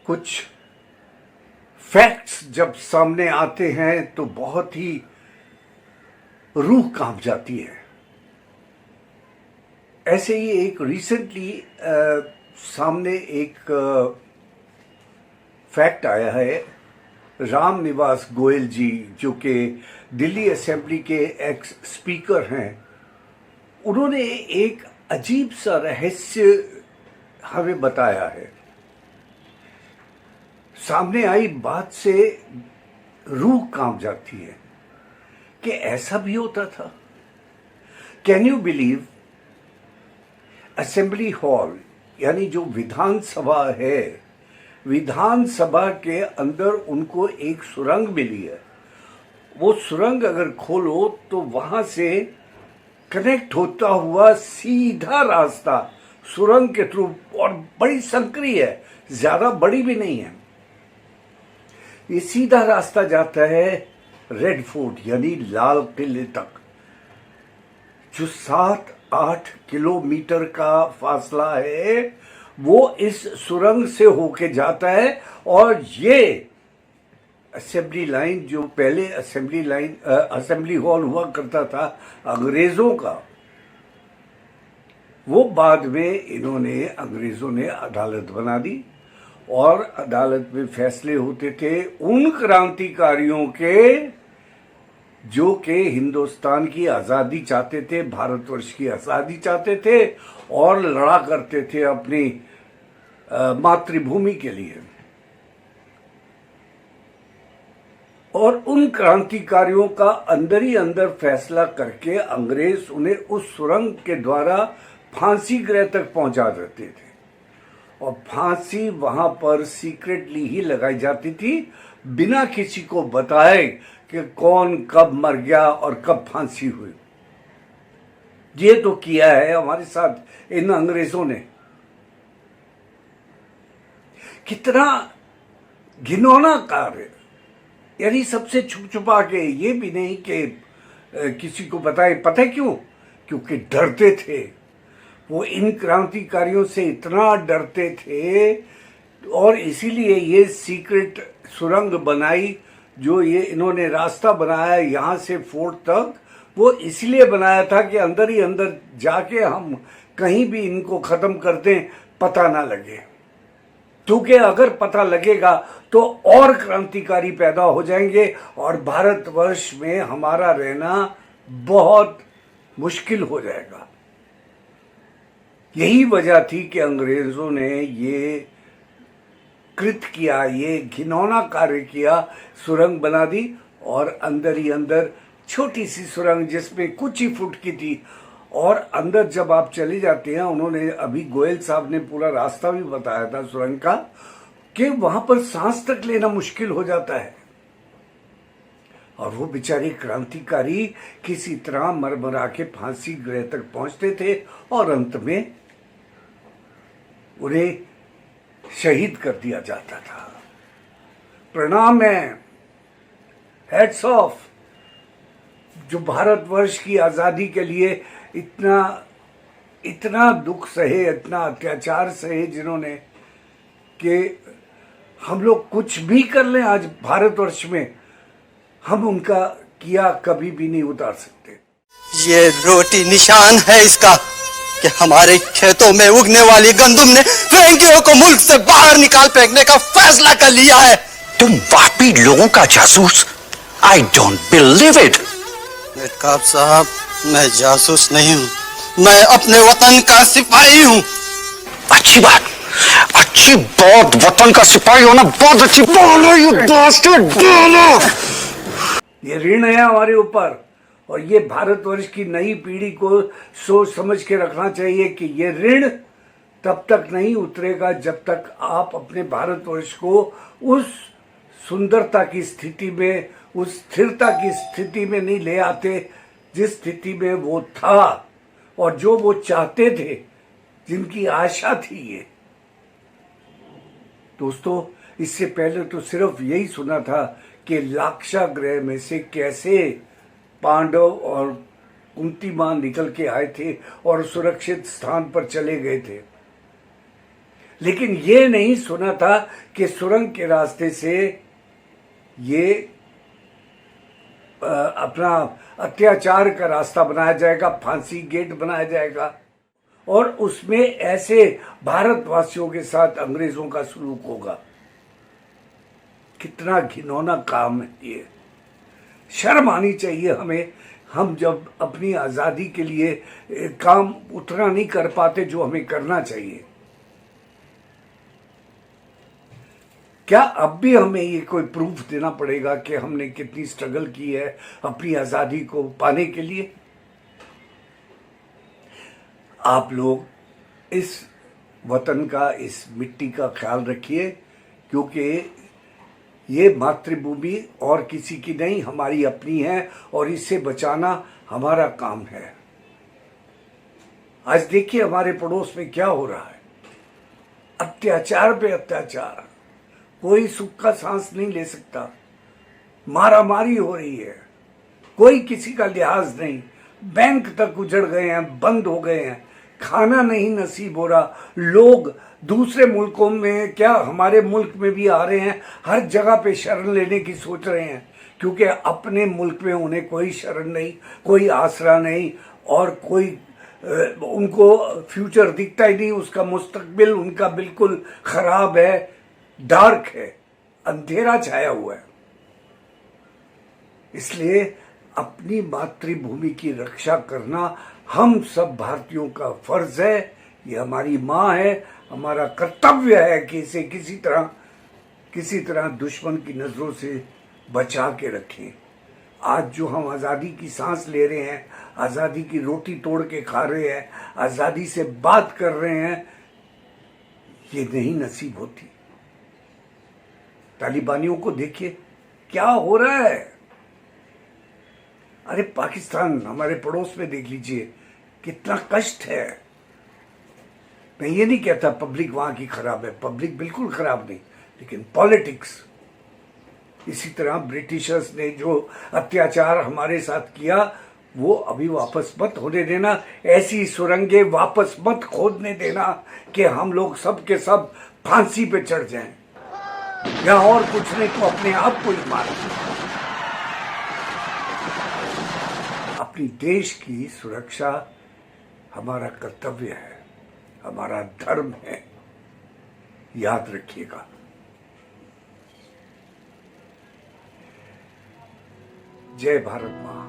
कुछ फैक्ट्स जब सामने आते हैं तो बहुत ही रूह कांप जाती है। ऐसे ही एक रिसेंटली सामने एक फैक्ट आया है। राम निवास गोयल जी, जो कि दिल्ली असेंबली के एक्स स्पीकर हैं, उन्होंने एक अजीब सा रहस्य हमें बताया है। सामने आई बात से रूह कांप जाती है कि ऐसा भी होता था। Can you believe, assembly hall यानी जो विधानसभा है, विधानसभा के अंदर उनको एक सुरंग मिली है। वो सुरंग अगर खोलो तो वहां से कनेक्ट होता हुआ सीधा रास्ता सुरंग के थ्रू, और बड़ी संकरी है, ज्यादा बड़ी भी नहीं है, ये सीधा रास्ता जाता है रेड फोर्ट यानी लाल किले तक, जो 7-8 किलोमीटर का फासला है वो इस सुरंग से होके जाता है। और ये असेंबली लाइन, जो पहले असेंबली हॉल हुआ करता था अंग्रेजों का, वो बाद में अंग्रेजों ने अदालत बना दी और अदालत में फैसले होते थे उन क्रांतिकारियों के जो कि हिंदुस्तान की आज़ादी चाहते थे, भारतवर्ष की आज़ादी चाहते थे और लड़ा करते थे अपनी मातृभूमि के लिए। और उन क्रांतिकारियों का अंदर ही अंदर फैसला करके अंग्रेज उन्हें उस सुरंग के द्वारा फांसी गृह तक पहुंचा देते थे, और फांसी वहां पर सीक्रेटली ही लगाई जाती थी, बिना किसी को बताए कि कौन कब मर गया और कब फांसी हुई। ये तो किया है हमारे साथ इन अंग्रेजों ने। कितना घिनौना कार्य, यानी सबसे छुप छुपा के, ये भी नहीं कि किसी को बताए। पता है क्यों? क्योंकि डरते थे वो, इन क्रांतिकारियों से इतना डरते थे, और इसीलिए ये सीक्रेट सुरंग बनाई, जो ये इन्होंने रास्ता बनाया यहाँ से फोर्ट तक, वो इसलिए बनाया था कि अंदर ही अंदर जाके हम कहीं भी इनको खत्म कर दें, पता ना लगे। क्योंकि अगर पता लगेगा तो और क्रांतिकारी पैदा हो जाएंगे और भारतवर्ष में हमारा रहना बहुत मुश्किल हो जाएगा। यही वजह थी कि अंग्रेजों ने ये कृत किया, ये घिनौना कार्य किया, सुरंग बना दी, और अंदर ही अंदर छोटी सी सुरंग जिसमें कुछ ही फुट की थी, और अंदर जब आप चले जाते हैं, उन्होंने अभी गोयल साहब ने पूरा रास्ता भी बताया था सुरंग का, कि वहां पर सांस तक लेना मुश्किल हो जाता है। और वो बेचारे क्रांतिकारी किसी तरह मरमरा के फांसी गृह तक पहुंचते थे और अंत में उन्हें शहीद कर दिया जाता था। प्रणाम है, हेड्स ऑफ, जो भारतवर्ष की आजादी के लिए इतना दुख सहे, इतना अत्याचार सहे, जिन्होंने, कि हम लोग कुछ भी कर लें आज भारतवर्ष में, हम उनका किया कभी भी नहीं उतार सकते। ये रोटी निशान है इसका कि हमारे खेतों में उगने वाली गंदुम ने फ्रेंकियों को मुल्क से बाहर निकाल फेंकने का फैसला कर लिया है। तुम वापी लोगों का जासूस? I don't believe it. Mehtab साहब, मैं जासूस नहीं हूँ, मैं अपने वतन का सिपाही हूँ। अच्छी बात, वतन का सिपाही होना बहुत अच्छी। बोलो यू बास्टर्ड, बोलो। ये ऋण है हमारे ऊपर, और ये भारतवर्ष की नई पीढ़ी को सोच समझ के रखना चाहिए कि ये ऋण तब तक नहीं उतरेगा जब तक आप अपने भारतवर्ष को उस सुंदरता की स्थिति में, उस स्थिरता की स्थिति में नहीं ले आते जिस स्थिति में वो था और जो वो चाहते थे, जिनकी आशा थी। ये दोस्तों, इससे पहले तो सिर्फ यही सुना था कि लाक्षागृह में से कैसे पांडव और कुंती मां निकल के आए थे और सुरक्षित स्थान पर चले गए थे। लेकिन ये नहीं सुना था कि सुरंग के रास्ते से ये अपना अत्याचार का रास्ता बनाया जाएगा, फांसी गेट बनाया जाएगा और उसमें ऐसे भारतवासियों के साथ अंग्रेजों का सलूक होगा। कितना घिनौना काम है ये। शर्म आनी चाहिए हमें। हम जब अपनी आज़ादी के लिए काम उतना नहीं कर पाते जो हमें करना चाहिए। क्या अब भी हमें ये कोई प्रूफ देना पड़ेगा कि हमने कितनी स्ट्रगल की है अपनी आज़ादी को पाने के लिए? आप लोग इस वतन का, इस मिट्टी का ख्याल रखिए, क्योंकि ये मातृभूमि और किसी की नहीं, हमारी अपनी है और इसे बचाना हमारा काम है। आज देखिए हमारे पड़ोस में क्या हो रहा है, अत्याचार पे अत्याचार। कोई सुख का सांस नहीं ले सकता, मारामारी हो रही है, कोई किसी का लिहाज नहीं। बैंक तक उजड़ गए हैं, बंद हो गए हैं, खाना नहीं नसीब हो रहा। लोग दूसरे मुल्कों में क्या हमारे मुल्क में भी आ रहे हैं, हर जगह पे शरण लेने की सोच रहे हैं, क्योंकि अपने मुल्क में उन्हें कोई शरण नहीं, कोई आसरा नहीं और कोई उनको फ्यूचर दिखता ही नहीं। उसका मुस्तकबिल उनका बिल्कुल खराब है, डार्क है, अंधेरा छाया हुआ है। इसलिए अपनी मातृभूमि की रक्षा करना हम सब भारतीयों का फर्ज है। ये हमारी माँ है, हमारा कर्तव्य है कि इसे किसी तरह दुश्मन की नजरों से बचा के रखें। आज जो हम आज़ादी की सांस ले रहे हैं, आज़ादी की रोटी तोड़ के खा रहे हैं, आज़ादी से बात कर रहे हैं, ये नहीं नसीब होती। तालिबानियों को देखिए क्या हो रहा है। अरे पाकिस्तान हमारे पड़ोस में देख लीजिए कितना कष्ट है। मैं ये नहीं कहता पब्लिक वहां की खराब है, पब्लिक बिल्कुल खराब नहीं, लेकिन पॉलिटिक्स। इसी तरह ब्रिटिशर्स ने जो अत्याचार हमारे साथ किया वो अभी वापस मत होने देना। ऐसी सुरंगें वापस मत खोदने देना कि हम लोग सब के सब फांसी पे चढ़ जाएं, या और कुछ नहीं तो अपने आप को ही मार। अपनी देश की सुरक्षा हमारा कर्तव्य है, हमारा धर्म है, याद रखिएगा। जय भारत माँ।